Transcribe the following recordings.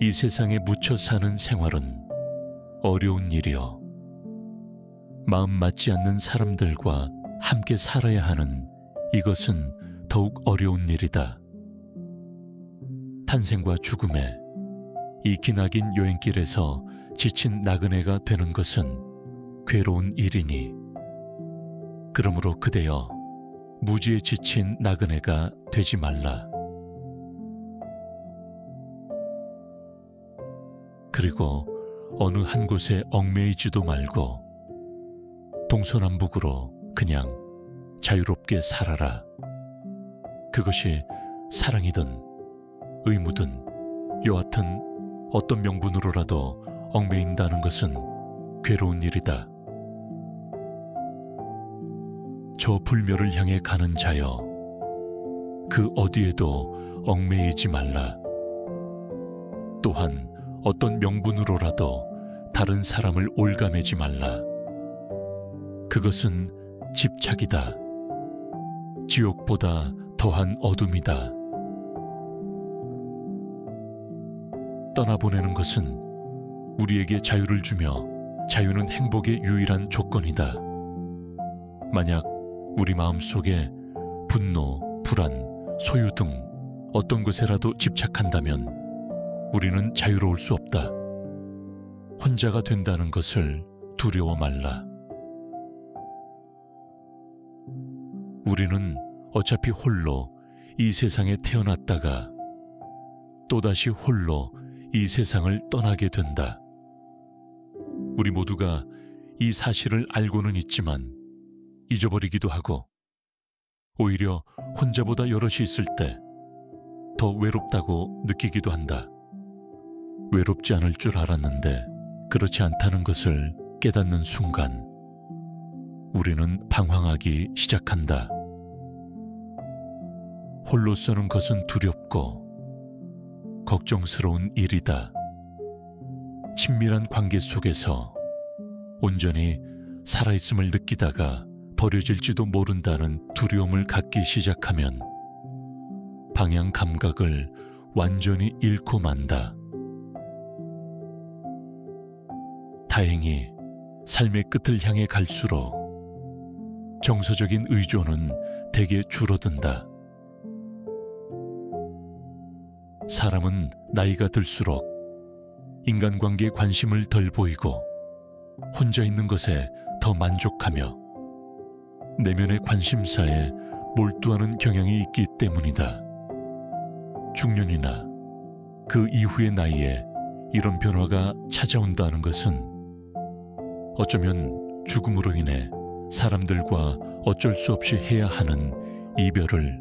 이 세상에 묻혀 사는 생활은 어려운 일이요. 마음 맞지 않는 사람들과 함께 살아야 하는 이것은 더욱 어려운 일이다. 탄생과 죽음에 이 기나긴 여행길에서 지친 나그네가 되는 것은 괴로운 일이니, 그러므로 그대여 무지에 지친 나그네가 되지 말라. 그리고 어느 한 곳에 얽매이지도 말고 동서남북으로 그냥 자유롭게 살아라. 그것이 사랑이든 의무든 여하튼 어떤 명분으로라도 얽매인다는 것은 괴로운 일이다. 저 불멸을 향해 가는 자여, 그 어디에도 얽매이지 말라. 또한 어떤 명분으로라도 다른 사람을 올가매지 말라. 그것은 집착이다. 지옥보다 더한 어둠이다. 떠나보내는 것은 우리에게 자유를 주며 자유는 행복의 유일한 조건이다. 만약 우리 마음속에 분노, 불안, 소유 등 어떤 것에라도 집착한다면 우리는 자유로울 수 없다. 혼자가 된다는 것을 두려워 말라. 우리는 어차피 홀로 이 세상에 태어났다가 또다시 홀로 이 세상을 떠나게 된다. 우리 모두가 이 사실을 알고는 있지만 잊어버리기도 하고, 오히려 혼자보다 여럿이 있을 때 더 외롭다고 느끼기도 한다. 외롭지 않을 줄 알았는데 그렇지 않다는 것을 깨닫는 순간 우리는 방황하기 시작한다. 홀로서는 것은 두렵고 걱정스러운 일이다. 친밀한 관계 속에서 온전히 살아있음을 느끼다가 버려질지도 모른다는 두려움을 갖기 시작하면 방향 감각을 완전히 잃고 만다. 다행히 삶의 끝을 향해 갈수록 정서적인 의존은 대개 줄어든다. 사람은 나이가 들수록 인간관계에 관심을 덜 보이고 혼자 있는 것에 더 만족하며 내면의 관심사에 몰두하는 경향이 있기 때문이다. 중년이나 그 이후의 나이에 이런 변화가 찾아온다는 것은 어쩌면 죽음으로 인해 사람들과 어쩔 수 없이 해야 하는 이별을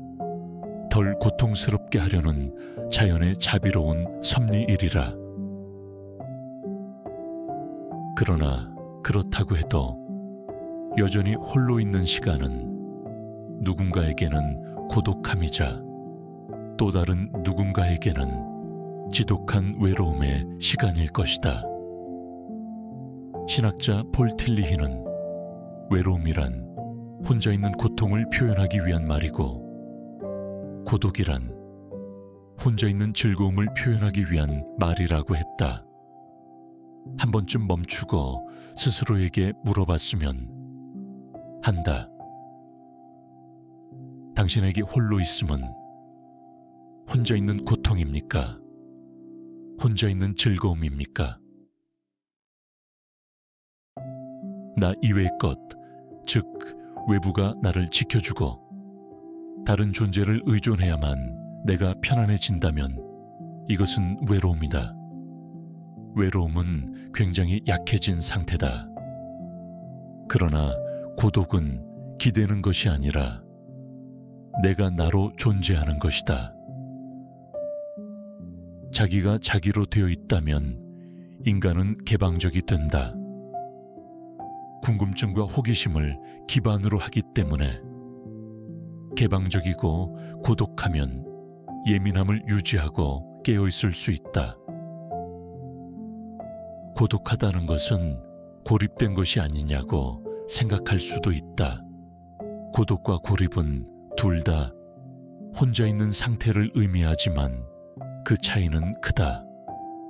덜 고통스럽게 하려는 자연의 자비로운 섭리이리라. 그러나 그렇다고 해도 여전히 홀로 있는 시간은 누군가에게는 고독함이자 또 다른 누군가에게는 지독한 외로움의 시간일 것이다. 신학자 폴 틸리히는 외로움이란 혼자 있는 고통을 표현하기 위한 말이고 고독이란 혼자 있는 즐거움을 표현하기 위한 말이라고 했다. 한 번쯤 멈추고 스스로에게 물어봤으면 한다. 당신에게 홀로 있음은 혼자 있는 고통입니까? 혼자 있는 즐거움입니까? 나 이외의 것, 즉 외부가 나를 지켜주고 다른 존재를 의존해야만 내가 편안해진다면 이것은 외로움이다. 외로움은 굉장히 약해진 상태다. 그러나 고독은 기대는 것이 아니라 내가 나로 존재하는 것이다. 자기가 자기로 되어 있다면 인간은 개방적이 된다. 궁금증과 호기심을 기반으로 하기 때문에 개방적이고 고독하면 예민함을 유지하고 깨어있을 수 있다. 고독하다는 것은 고립된 것이 아니냐고 생각할 수도 있다. 고독과 고립은 둘 다 혼자 있는 상태를 의미하지만 그 차이는 크다.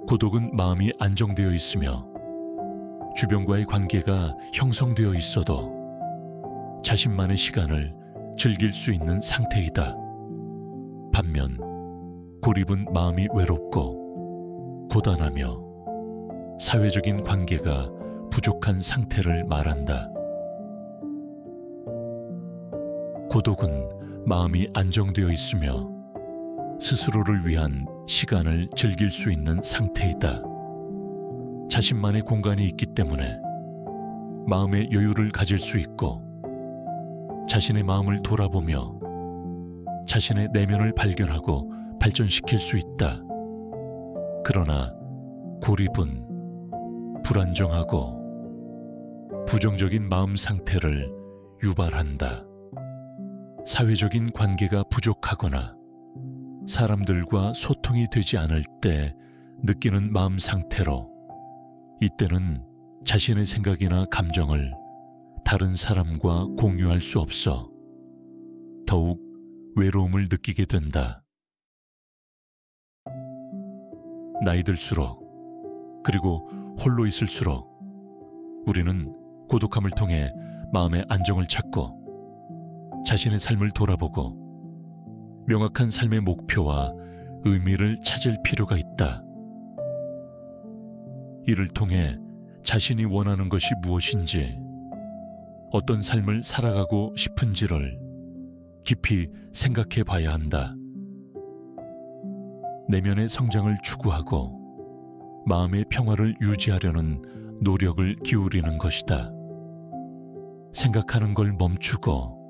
고독은 마음이 안정되어 있으며 주변과의 관계가 형성되어 있어도 자신만의 시간을 즐길 수 있는 상태이다. 반면 고립은 마음이 외롭고 고단하며 사회적인 관계가 부족한 상태를 말한다. 고독은 마음이 안정되어 있으며 스스로를 위한 시간을 즐길 수 있는 상태이다. 자신만의 공간이 있기 때문에 마음의 여유를 가질 수 있고 자신의 마음을 돌아보며 자신의 내면을 발견하고 발전시킬 수 있다. 그러나 고립은 불안정하고 부정적인 마음 상태를 유발한다. 사회적인 관계가 부족하거나 사람들과 소통이 되지 않을 때 느끼는 마음 상태로 이때는 자신의 생각이나 감정을 다른 사람과 공유할 수 없어 더욱 외로움을 느끼게 된다. 나이 들수록 그리고 홀로 있을수록 우리는 고독함을 통해 마음의 안정을 찾고 자신의 삶을 돌아보고 명확한 삶의 목표와 의미를 찾을 필요가 있다. 이를 통해 자신이 원하는 것이 무엇인지, 어떤 삶을 살아가고 싶은지를 깊이 생각해 봐야 한다. 내면의 성장을 추구하고 마음의 평화를 유지하려는 노력을 기울이는 것이다. 생각하는 걸 멈추고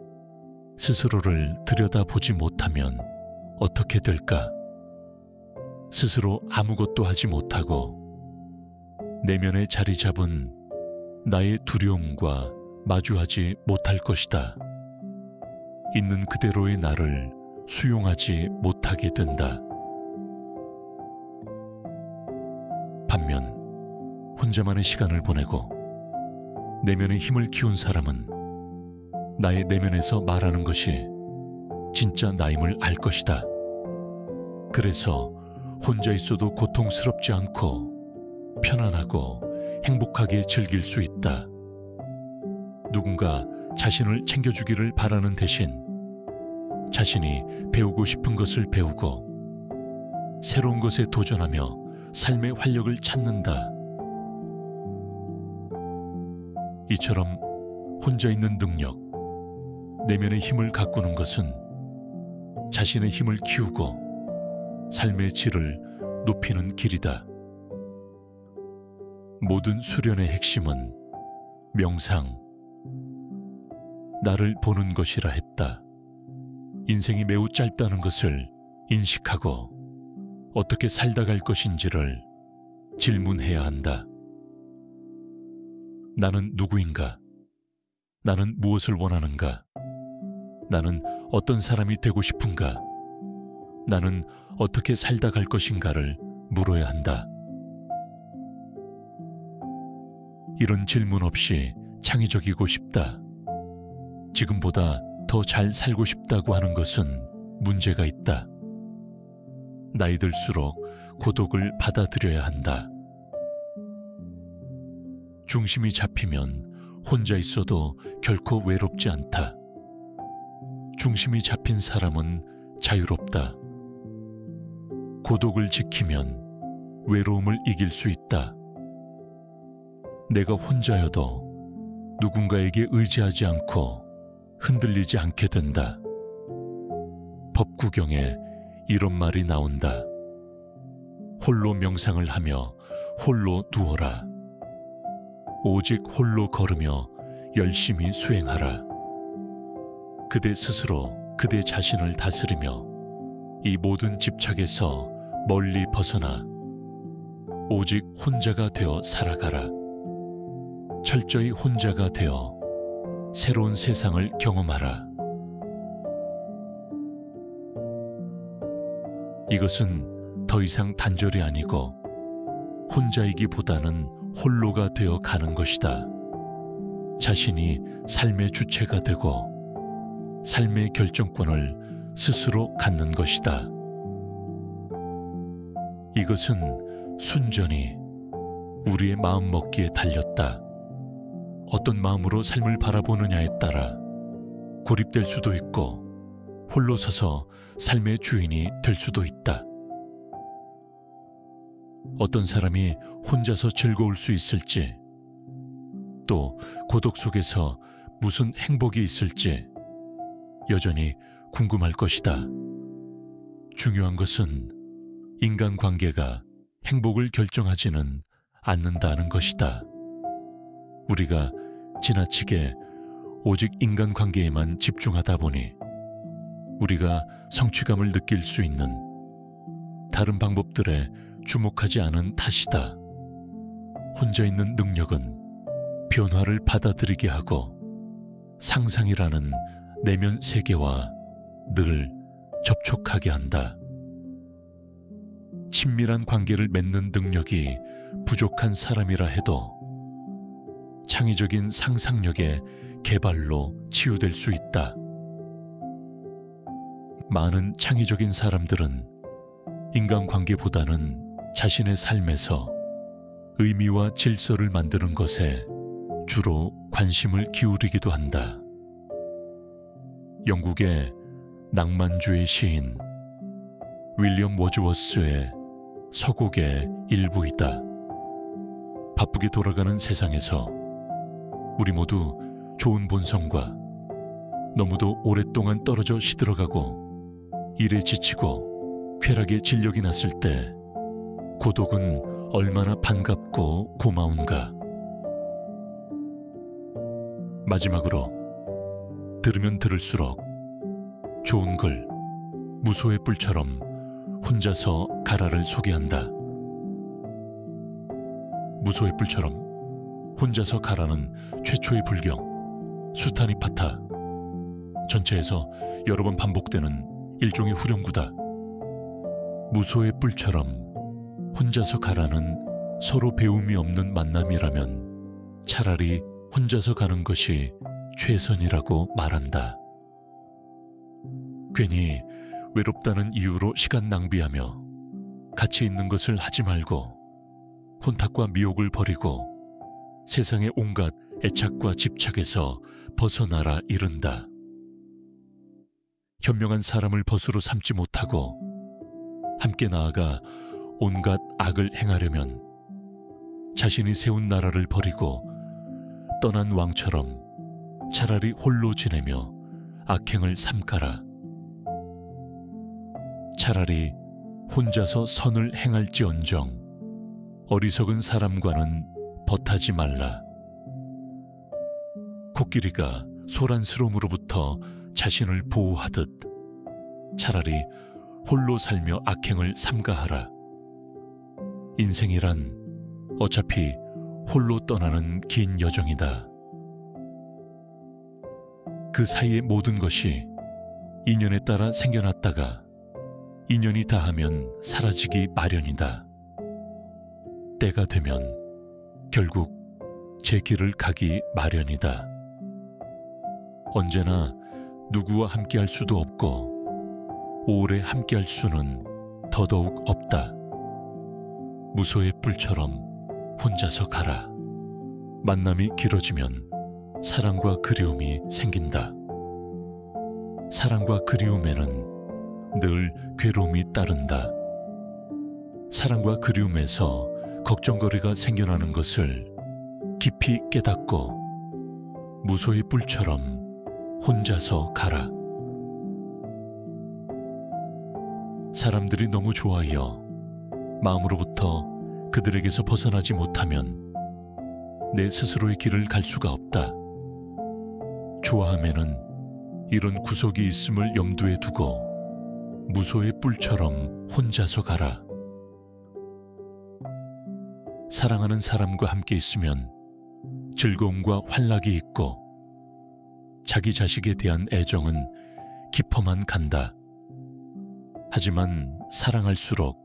스스로를 들여다보지 못하면 어떻게 될까? 스스로 아무것도 하지 못하고 내면에 자리 잡은 나의 두려움과 마주하지 못할 것이다. 있는 그대로의 나를 수용하지 못하게 된다. 반면 혼자만의 시간을 보내고 내면의 힘을 키운 사람은 나의 내면에서 말하는 것이 진짜 나임을 알 것이다. 그래서 혼자 있어도 고통스럽지 않고 편안하고 행복하게 즐길 수 있다. 누군가 자신을 챙겨주기를 바라는 대신 자신이 배우고 싶은 것을 배우고 새로운 것에 도전하며 삶의 활력을 찾는다. 이처럼 혼자 있는 능력, 내면의 힘을 가꾸는 것은 자신의 힘을 키우고 삶의 질을 높이는 길이다. 모든 수련의 핵심은 명상, 나를 보는 것이라 했다. 인생이 매우 짧다는 것을 인식하고 어떻게 살다 갈 것인지를 질문해야 한다. 나는 누구인가? 나는 무엇을 원하는가? 나는 어떤 사람이 되고 싶은가? 나는 어떻게 살다 갈 것인가를 물어야 한다. 이런 질문 없이 창의적이고 싶다, 지금보다 더 잘 살고 싶다고 하는 것은 문제가 있다. 나이 들수록 고독을 받아들여야 한다. 중심이 잡히면 혼자 있어도 결코 외롭지 않다. 중심이 잡힌 사람은 자유롭다. 고독을 지키면 외로움을 이길 수 있다. 내가 혼자여도 누군가에게 의지하지 않고 흔들리지 않게 된다. 법구경에 이런 말이 나온다. 홀로 명상을 하며 홀로 누워라. 오직 홀로 걸으며 열심히 수행하라. 그대 스스로 그대 자신을 다스리며 이 모든 집착에서 멀리 벗어나 오직 혼자가 되어 살아가라. 철저히 혼자가 되어 새로운 세상을 경험하라. 이것은 더 이상 단절이 아니고 혼자이기보다는 홀로가 되어 가는 것이다. 자신이 삶의 주체가 되고 삶의 결정권을 스스로 갖는 것이다. 이것은 순전히 우리의 마음 먹기에 달렸다. 어떤 마음으로 삶을 바라보느냐에 따라 고립될 수도 있고 홀로 서서 삶의 주인이 될 수도 있다. 어떤 사람이 혼자서 즐거울 수 있을지, 또 고독 속에서 무슨 행복이 있을지 여전히 궁금할 것이다. 중요한 것은 인간관계가 행복을 결정하지는 않는다는 것이다. 우리가 지나치게 오직 인간관계에만 집중하다 보니 우리가 성취감을 느낄 수 있는 다른 방법들에 주목하지 않은 탓이다. 혼자 있는 능력은 변화를 받아들이게 하고 상상이라는 내면 세계와 늘 접촉하게 한다. 친밀한 관계를 맺는 능력이 부족한 사람이라 해도 창의적인 상상력의 개발로 치유될 수 있다. 많은 창의적인 사람들은 인간관계보다는 자신의 삶에서 의미와 질서를 만드는 것에 주로 관심을 기울이기도 한다. 영국의 낭만주의 시인 윌리엄 워즈워스의 서곡의 일부이다. 바쁘게 돌아가는 세상에서 우리 모두 좋은 본성과 너무도 오랫동안 떨어져 시들어가고 일에 지치고 쾌락에 진력이 났을 때 고독은 얼마나 반갑고 고마운가. 마지막으로 들으면 들을수록 좋은 글 무소의 뿔처럼 혼자서 가라를 소개한다. 무소의 뿔처럼 혼자서 가라는 최초의 불경 수타니파타 전체에서 여러 번 반복되는 일종의 후렴구다. 무소의 뿔처럼 혼자서 가라는 서로 배움이 없는 만남이라면 차라리 혼자서 가는 것이 최선이라고 말한다. 괜히 외롭다는 이유로 시간 낭비하며 가치 있는 것을 하지 말고 혼탁과 미혹을 버리고 세상의 온갖 애착과 집착에서 벗어나라 이른다. 현명한 사람을 벗으로 삼지 못하고 함께 나아가 온갖 악을 행하려면 자신이 세운 나라를 버리고 떠난 왕처럼 차라리 홀로 지내며 악행을 삼가라. 차라리 혼자서 선을 행할지언정 어리석은 사람과는 벗하지 말라. 코끼리가 소란스러움으로부터 자신을 보호하듯 차라리 홀로 살며 악행을 삼가하라. 인생이란 어차피 홀로 떠나는 긴 여정이다. 그 사이의 모든 것이 인연에 따라 생겨났다가 인연이 다하면 사라지기 마련이다. 때가 되면 결국 제 길을 가기 마련이다. 언제나 누구와 함께할 수도 없고 오래 함께할 수는 더더욱 없다. 무소의 뿔처럼 혼자서 가라. 만남이 길어지면 사랑과 그리움이 생긴다. 사랑과 그리움에는 늘 괴로움이 따른다. 사랑과 그리움에서 걱정거리가 생겨나는 것을 깊이 깨닫고 무소의 뿔처럼 혼자서 가라. 사람들이 너무 좋아하여 마음으로부터 그들에게서 벗어나지 못하면 내 스스로의 길을 갈 수가 없다. 좋아함에는 이런 구석이 있음을 염두에 두고 무소의 뿔처럼 혼자서 가라. 사랑하는 사람과 함께 있으면 즐거움과 환락이 있고 자기 자식에 대한 애정은 깊어만 간다. 하지만 사랑할수록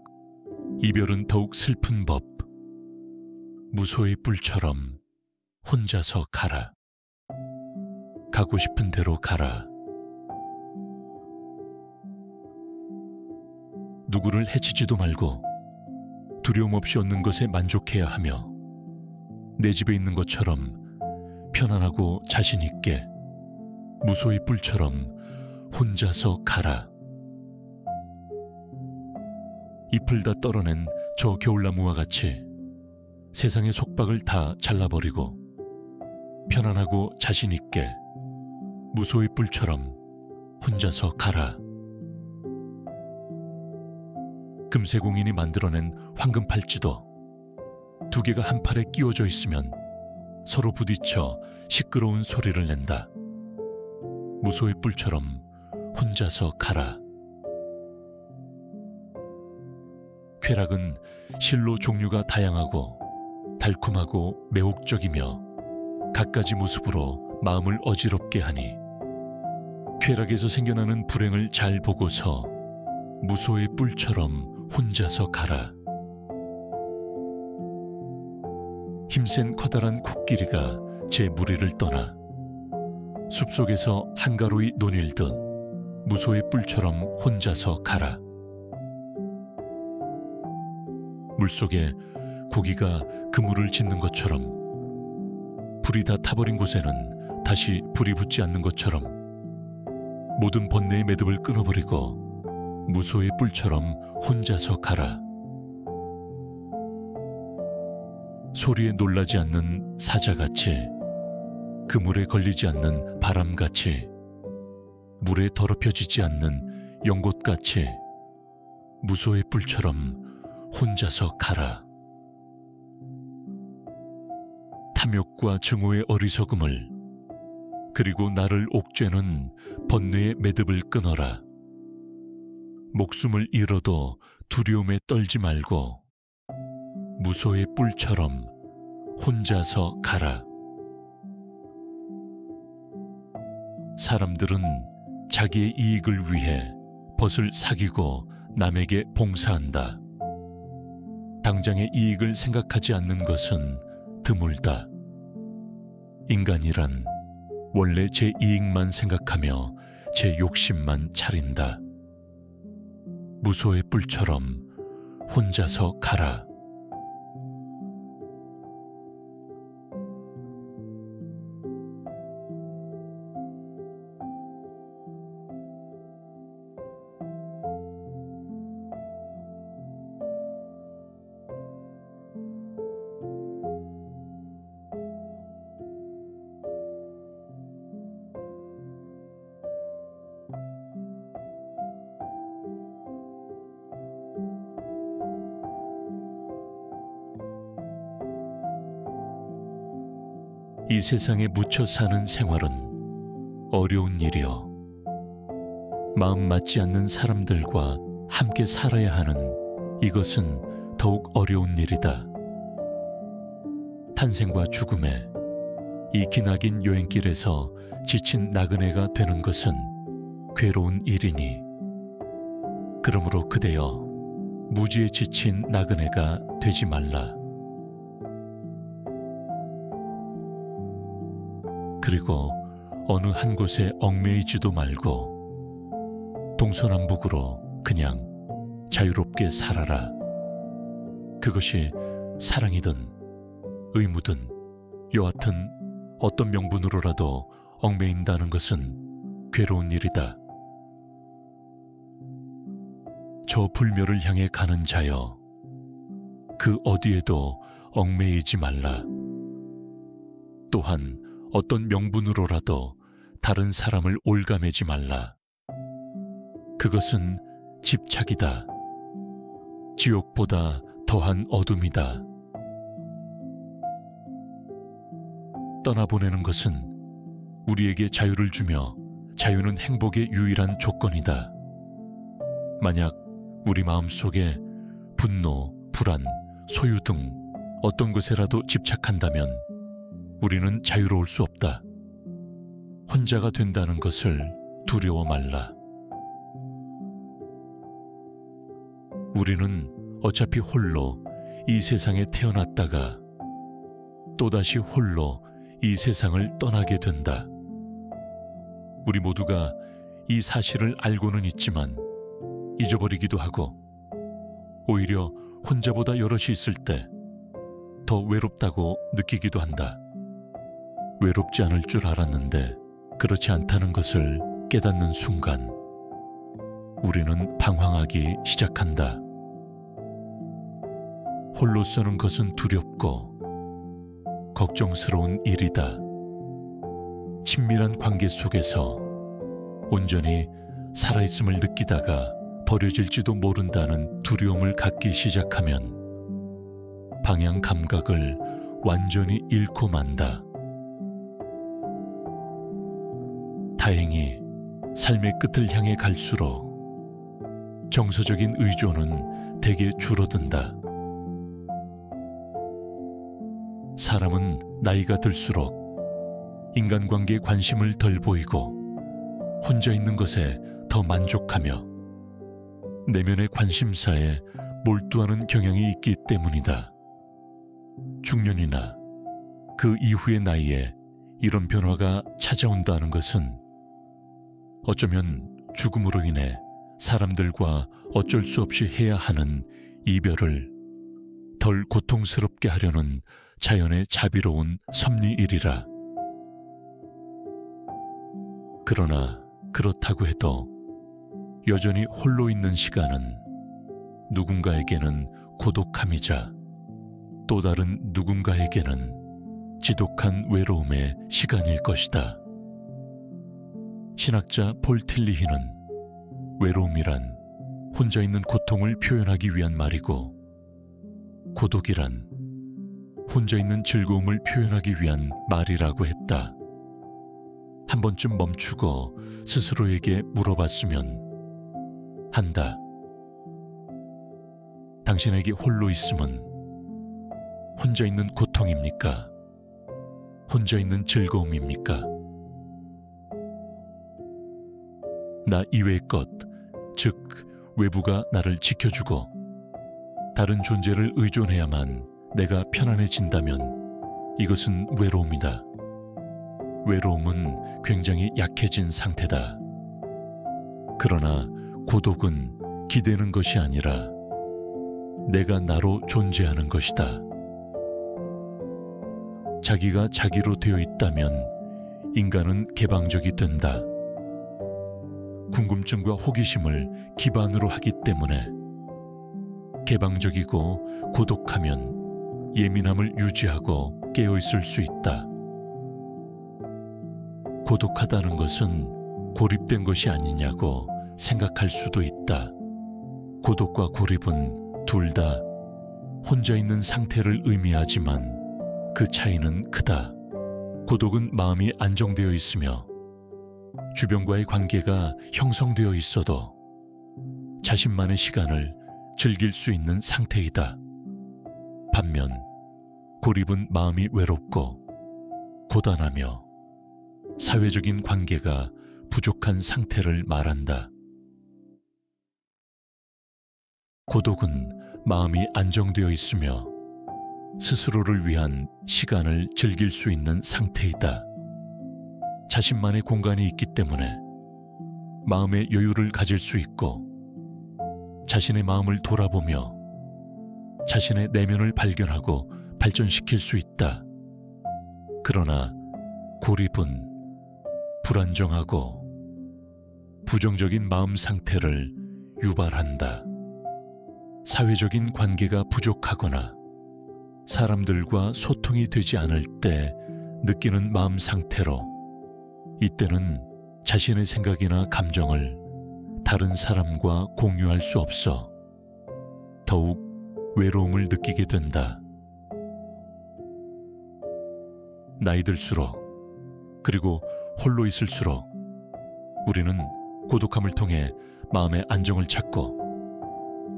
이별은 더욱 슬픈 법. 무소의 뿔처럼 혼자서 가라. 가고 싶은 대로 가라. 누구를 해치지도 말고 두려움 없이 얻는 것에 만족해야 하며 내 집에 있는 것처럼 편안하고 자신 있게 무소의 뿔처럼 혼자서 가라. 잎을 다 떨어낸 저 겨울나무와 같이 세상의 속박을 다 잘라버리고 편안하고 자신 있게 무소의 뿔처럼 혼자서 가라. 금세공인이 만들어낸 황금 팔찌도 두 개가 한 팔에 끼워져 있으면 서로 부딪혀 시끄러운 소리를 낸다. 무소의 뿔처럼 혼자서 가라. 쾌락은 실로 종류가 다양하고 달콤하고 매혹적이며 갖가지 모습으로 마음을 어지럽게 하니 쾌락에서 생겨나는 불행을 잘 보고서 무소의 뿔처럼 혼자서 가라. 힘센 커다란 코끼리가 제 무리를 떠나 숲속에서 한가로이 논일듯 무소의 뿔처럼 혼자서 가라. 물속에 고기가 그물을 짓는 것처럼 불이 다 타버린 곳에는 다시 불이 붙지 않는 것처럼 모든 번뇌의 매듭을 끊어버리고 무소의 뿔처럼 혼자서 가라. 소리에 놀라지 않는 사자같이 그물에 걸리지 않는 바람같이 물에 더럽혀지지 않는 연꽃같이 무소의 뿔처럼 혼자서 가라. 탐욕과 증오의 어리석음을 그리고 나를 옥죄는 번뇌의 매듭을 끊어라. 목숨을 잃어도 두려움에 떨지 말고 무소의 뿔처럼 혼자서 가라. 사람들은 자기의 이익을 위해 벗을 사귀고 남에게 봉사한다. 당장의 이익을 생각하지 않는 것은 드물다. 인간이란 원래 제 이익만 생각하며 제 욕심만 차린다. 무소의 뿔처럼 혼자서 가라. 이 세상에 묻혀 사는 생활은 어려운 일이요. 마음 맞지 않는 사람들과 함께 살아야 하는 이것은 더욱 어려운 일이다. 탄생과 죽음에 이 기나긴 여행길에서 지친 나그네가 되는 것은 괴로운 일이니 그러므로 그대여 무지에 지친 나그네가 되지 말라. 그리고 어느 한 곳에 얽매이지도 말고 동서남북으로 그냥 자유롭게 살아라. 그것이 사랑이든 의무든 여하튼 어떤 명분으로라도 얽매인다는 것은 괴로운 일이다. 저 불멸을 향해 가는 자여, 그 어디에도 얽매이지 말라. 또한 어떤 명분으로라도 다른 사람을 올가매지 말라. 그것은 집착이다. 지옥보다 더한 어둠이다. 떠나보내는 것은 우리에게 자유를 주며 자유는 행복의 유일한 조건이다. 만약 우리 마음속에 분노, 불안, 소유 등 어떤 것에라도 집착한다면 우리는 자유로울 수 없다. 혼자가 된다는 것을 두려워 말라. 우리는 어차피 홀로 이 세상에 태어났다가 또다시 홀로 이 세상을 떠나게 된다. 우리 모두가 이 사실을 알고는 있지만 잊어버리기도 하고 오히려 혼자보다 여럿이 있을 때 더 외롭다고 느끼기도 한다. 외롭지 않을 줄 알았는데 그렇지 않다는 것을 깨닫는 순간 우리는 방황하기 시작한다. 홀로 서는 것은 두렵고 걱정스러운 일이다. 친밀한 관계 속에서 온전히 살아있음을 느끼다가 버려질지도 모른다는 두려움을 갖기 시작하면 방향 감각을 완전히 잃고 만다. 다행히 삶의 끝을 향해 갈수록 정서적인 의존은 대개 줄어든다. 사람은 나이가 들수록 인간관계에 관심을 덜 보이고 혼자 있는 것에 더 만족하며 내면의 관심사에 몰두하는 경향이 있기 때문이다. 중년이나 그 이후의 나이에 이런 변화가 찾아온다는 것은 어쩌면 죽음으로 인해 사람들과 어쩔 수 없이 해야 하는 이별을 덜 고통스럽게 하려는 자연의 자비로운 섭리이리라. 그러나 그렇다고 해도 여전히 홀로 있는 시간은 누군가에게는 고독함이자 또 다른 누군가에게는 지독한 외로움의 시간일 것이다. 신학자 폴 틸리히는 외로움이란 혼자 있는 고통을 표현하기 위한 말이고 고독이란 혼자 있는 즐거움을 표현하기 위한 말이라고 했다. 한 번쯤 멈추고 스스로에게 물어봤으면 한다. 당신에게 홀로 있음은 혼자 있는 고통입니까? 혼자 있는 즐거움입니까? 나 이외의 것, 즉 외부가 나를 지켜주고 다른 존재를 의존해야만 내가 편안해진다면 이것은 외로움이다. 외로움은 굉장히 약해진 상태다. 그러나 고독은 기대는 것이 아니라 내가 나로 존재하는 것이다. 자기가 자기로 되어 있다면 인간은 개방적이 된다. 궁금증과 호기심을 기반으로 하기 때문에 개방적이고 고독하면 예민함을 유지하고 깨어있을 수 있다. 고독하다는 것은 고립된 것이 아니냐고 생각할 수도 있다. 고독과 고립은 둘 다 혼자 있는 상태를 의미하지만 그 차이는 크다. 고독은 마음이 안정되어 있으며 주변과의 관계가 형성되어 있어도 자신만의 시간을 즐길 수 있는 상태이다. 반면 고립은 마음이 외롭고 고단하며 사회적인 관계가 부족한 상태를 말한다. 고독은 마음이 안정되어 있으며 스스로를 위한 시간을 즐길 수 있는 상태이다. 자신만의 공간이 있기 때문에 마음의 여유를 가질 수 있고 자신의 마음을 돌아보며 자신의 내면을 발견하고 발전시킬 수 있다. 그러나 고립은 불안정하고 부정적인 마음 상태를 유발한다. 사회적인 관계가 부족하거나 사람들과 소통이 되지 않을 때 느끼는 마음 상태로 이때는 자신의 생각이나 감정을 다른 사람과 공유할 수 없어 더욱 외로움을 느끼게 된다. 나이 들수록 그리고 홀로 있을수록 우리는 고독함을 통해 마음의 안정을 찾고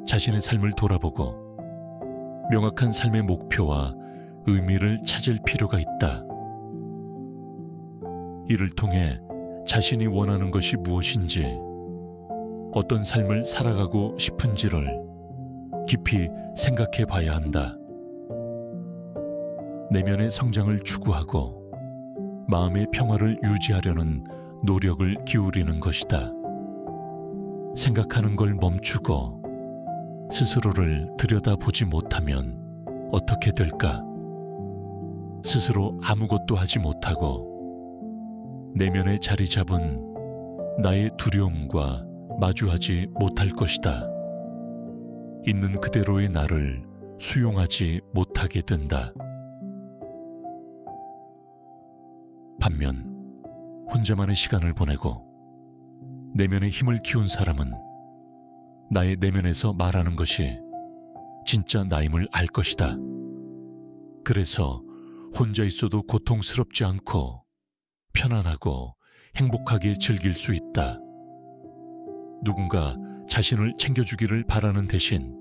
자신의 삶을 돌아보고 명확한 삶의 목표와 의미를 찾을 필요가 있다. 이를 통해 자신이 원하는 것이 무엇인지, 어떤 삶을 살아가고 싶은지를 깊이 생각해 봐야 한다. 내면의 성장을 추구하고 마음의 평화를 유지하려는 노력을 기울이는 것이다. 생각하는 걸 멈추고 스스로를 들여다보지 못하면 어떻게 될까? 스스로 아무것도 하지 못하고 내면에 자리 잡은 나의 두려움과 마주하지 못할 것이다. 있는 그대로의 나를 수용하지 못하게 된다. 반면 혼자만의 시간을 보내고 내면의 힘을 키운 사람은 나의 내면에서 말하는 것이 진짜 나임을 알 것이다. 그래서 혼자 있어도 고통스럽지 않고 편안하고 행복하게 즐길 수 있다. 누군가 자신을 챙겨주기를 바라는 대신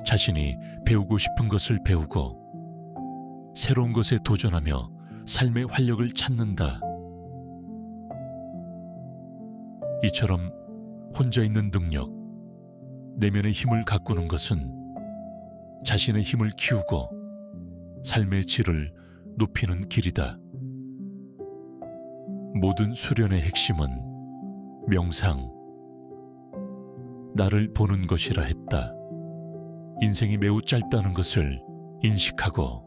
자신이 배우고 싶은 것을 배우고 새로운 것에 도전하며 삶의 활력을 찾는다. 이처럼 혼자 있는 능력, 내면의 힘을 가꾸는 것은 자신의 힘을 키우고 삶의 질을 높이는 길이다. 모든 수련의 핵심은 명상, 나를 보는 것이라 했다. 인생이 매우 짧다는 것을 인식하고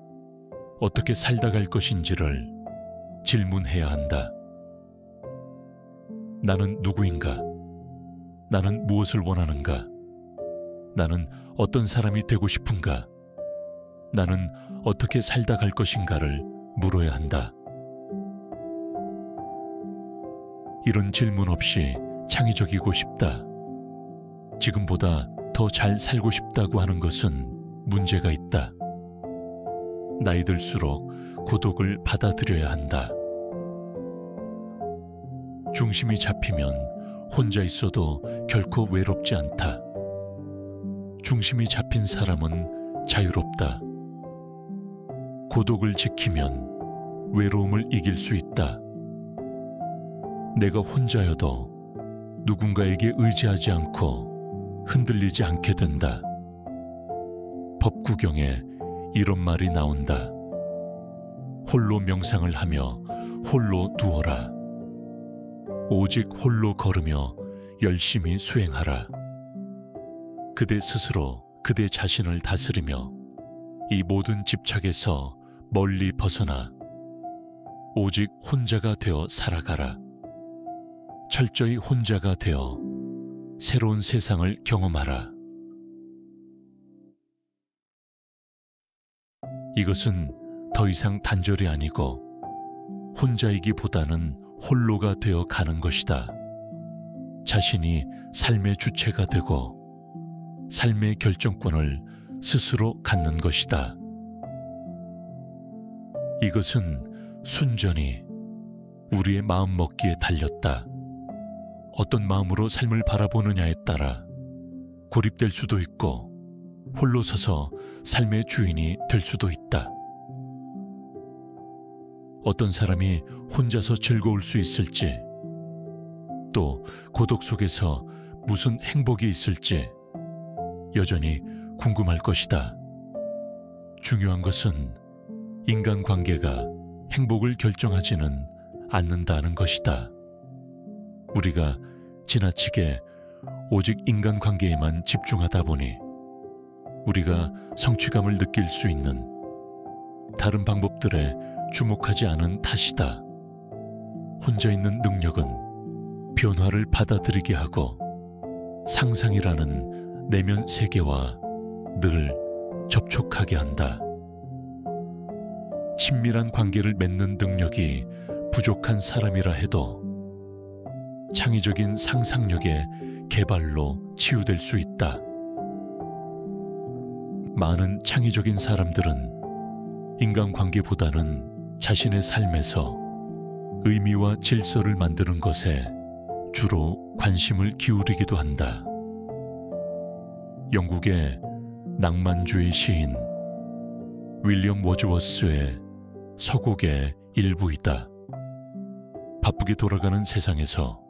어떻게 살다 갈 것인지를 질문해야 한다. 나는 누구인가? 나는 무엇을 원하는가? 나는 어떤 사람이 되고 싶은가? 나는 어떻게 살다 갈 것인가를 물어야 한다. 이런 질문 없이 창의적이고 싶다, 지금보다 더 잘 살고 싶다고 하는 것은 문제가 있다. 나이 들수록 고독을 받아들여야 한다. 중심이 잡히면 혼자 있어도 결코 외롭지 않다. 중심이 잡힌 사람은 자유롭다. 고독을 지키면 외로움을 이길 수 있다. 내가 혼자여도 누군가에게 의지하지 않고 흔들리지 않게 된다. 법구경에 이런 말이 나온다. 홀로 명상을 하며 홀로 누워라. 오직 홀로 걸으며 열심히 수행하라. 그대 스스로 그대 자신을 다스리며 이 모든 집착에서 멀리 벗어나 오직 혼자가 되어 살아가라. 철저히 혼자가 되어 새로운 세상을 경험하라. 이것은 더 이상 단절이 아니고 혼자이기보다는 홀로가 되어 가는 것이다. 자신이 삶의 주체가 되고 삶의 결정권을 스스로 갖는 것이다. 이것은 순전히 우리의 마음먹기에 달렸다. 어떤 마음으로 삶을 바라보느냐에 따라 고립될 수도 있고 홀로 서서 삶의 주인이 될 수도 있다. 어떤 사람이 혼자서 즐거울 수 있을지, 또 고독 속에서 무슨 행복이 있을지 여전히 궁금할 것이다. 중요한 것은 인간관계가 행복을 결정하지는 않는다는 것이다. 우리가 지나치게 오직 인간관계에만 집중하다 보니 우리가 성취감을 느낄 수 있는 다른 방법들에 주목하지 않은 탓이다. 혼자 있는 능력은 변화를 받아들이게 하고 상상이라는 내면 세계와 늘 접촉하게 한다. 친밀한 관계를 맺는 능력이 부족한 사람이라 해도 창의적인 상상력의 개발로 치유될 수 있다. 많은 창의적인 사람들은 인간관계보다는 자신의 삶에서 의미와 질서를 만드는 것에 주로 관심을 기울이기도 한다. 영국의 낭만주의 시인 윌리엄 워즈워스의 서곡의 일부이다. 바쁘게 돌아가는 세상에서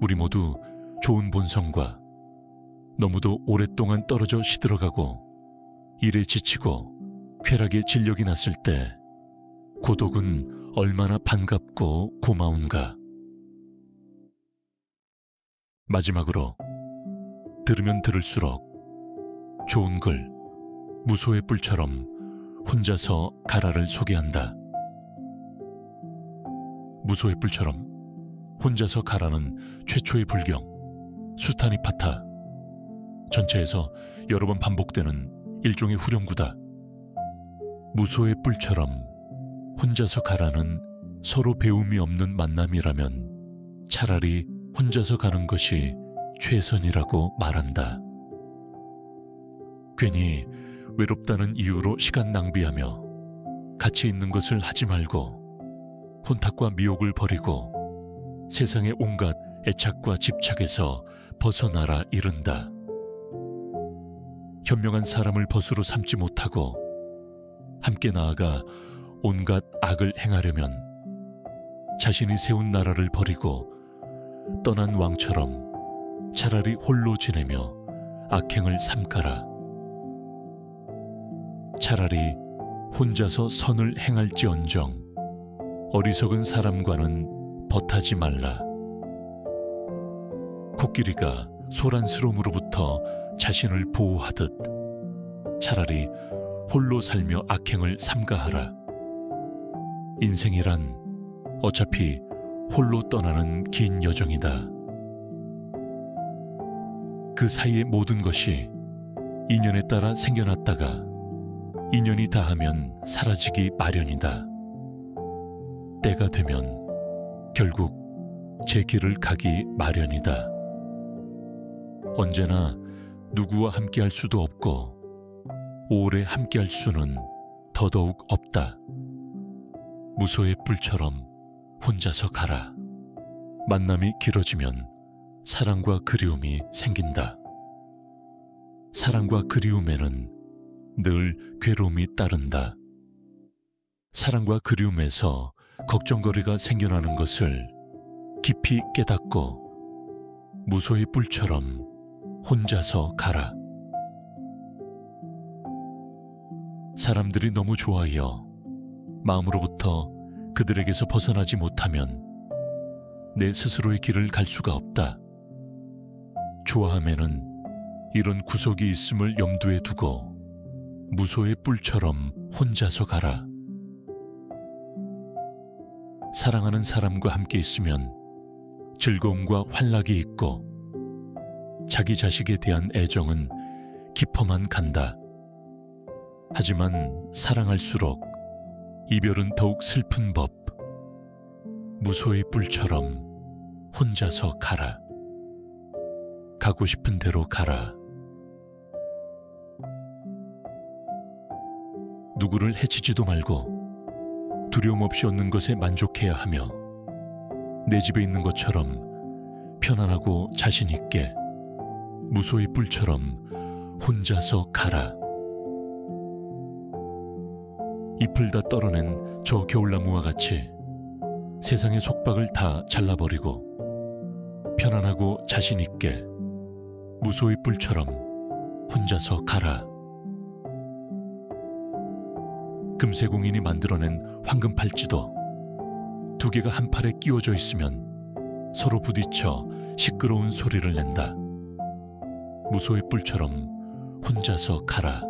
우리 모두 좋은 본성과 너무도 오랫동안 떨어져 시들어가고 일에 지치고 쾌락에 진력이 났을 때 고독은 얼마나 반갑고 고마운가. 마지막으로 들으면 들을수록 좋은 글, 무소의 뿔처럼 혼자서 가라를 소개한다. 무소의 뿔처럼 혼자서 가라는 최초의 불경, 수타니파타. 전체에서 여러 번 반복되는 일종의 후렴구다. 무소의 뿔처럼 혼자서 가라는 서로 배움이 없는 만남이라면 차라리 혼자서 가는 것이 최선이라고 말한다. 괜히 외롭다는 이유로 시간 낭비하며 가치 있는 것을 하지 말고 혼탁과 미혹을 버리고 세상의 온갖 애착과 집착에서 벗어나라 이른다. 현명한 사람을 벗으로 삼지 못하고 함께 나아가 온갖 악을 행하려면 자신이 세운 나라를 버리고 떠난 왕처럼 차라리 홀로 지내며 악행을 삼가라. 차라리 혼자서 선을 행할지언정 어리석은 사람과는 벗하지 말라. 코끼리가 소란스러움으로부터 자신을 보호하듯 차라리 홀로 살며 악행을 삼가하라. 인생이란 어차피 홀로 떠나는 긴 여정이다. 그 사이의 모든 것이 인연에 따라 생겨났다가 인연이 다하면 사라지기 마련이다. 때가 되면 결국 제 길을 가기 마련이다. 언제나 누구와 함께할 수도 없고 오래 함께할 수는 더더욱 없다. 무소의 뿔처럼 혼자서 가라. 만남이 길어지면 사랑과 그리움이 생긴다. 사랑과 그리움에는 늘 괴로움이 따른다. 사랑과 그리움에서 걱정거리가 생겨나는 것을 깊이 깨닫고 무소의 뿔처럼 혼자서 가라. 사람들이 너무 좋아하여 마음으로부터 그들에게서 벗어나지 못하면 내 스스로의 길을 갈 수가 없다. 좋아함에는 이런 구속이 있음을 염두에 두고 무소의 뿔처럼 혼자서 가라. 사랑하는 사람과 함께 있으면 즐거움과 환락이 있고 자기 자식에 대한 애정은 깊어만 간다. 하지만 사랑할수록 이별은 더욱 슬픈 법. 무소의 뿔처럼 혼자서 가라. 가고 싶은 대로 가라. 누구를 해치지도 말고 두려움 없이 얻는 것에 만족해야 하며 내 집에 있는 것처럼 편안하고 자신 있게 무소의 뿔처럼 혼자서 가라. 잎을 다 떨어낸 저 겨울나무와 같이 세상의 속박을 다 잘라버리고 편안하고 자신 있게 무소의 뿔처럼 혼자서 가라. 금세공인이 만들어낸 황금 팔찌도 두 개가 한 팔에 끼워져 있으면 서로 부딪혀 시끄러운 소리를 낸다. 무소의 뿔처럼 혼자서 가라.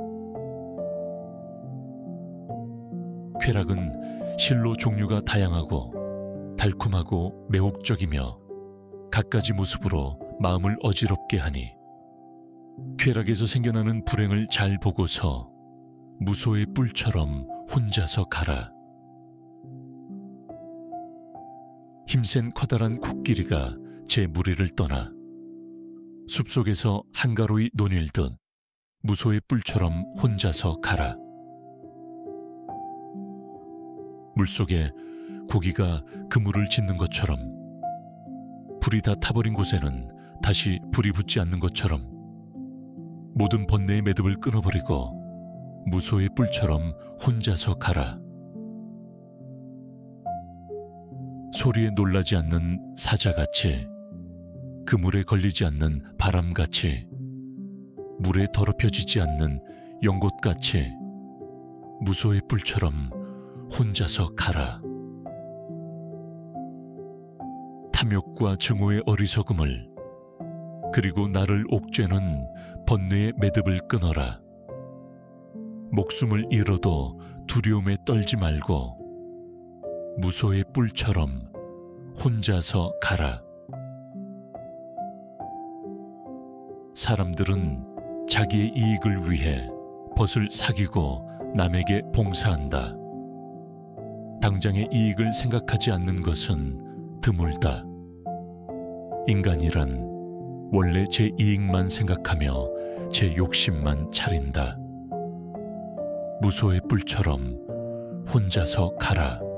쾌락은 실로 종류가 다양하고 달콤하고 매혹적이며 갖가지 모습으로 마음을 어지럽게 하니 쾌락에서 생겨나는 불행을 잘 보고서 무소의 뿔처럼 혼자서 가라. 힘센 커다란 코끼리가 제 무리를 떠나 숲속에서 한가로이 논일듯 무소의 뿔처럼 혼자서 가라. 물속에 고기가 그물을 짓는 것처럼 불이 다 타버린 곳에는 다시 불이 붙지 않는 것처럼 모든 번뇌의 매듭을 끊어버리고 무소의 뿔처럼 혼자서 가라. 소리에 놀라지 않는 사자같이 그물에 걸리지 않는 바람같이 물에 더럽혀지지 않는 연꽃같이 무소의 뿔처럼 혼자서 가라. 탐욕과 증오의 어리석음을 그리고 나를 옥죄는 번뇌의 매듭을 끊어라. 목숨을 잃어도 두려움에 떨지 말고 무소의 뿔처럼 혼자서 가라. 사람들은 자기의 이익을 위해 벗을 사귀고 남에게 봉사한다. 당장의 이익을 생각하지 않는 것은 드물다. 인간이란 원래 제 이익만 생각하며 제 욕심만 차린다. 무소의 뿔처럼 혼자서 가라.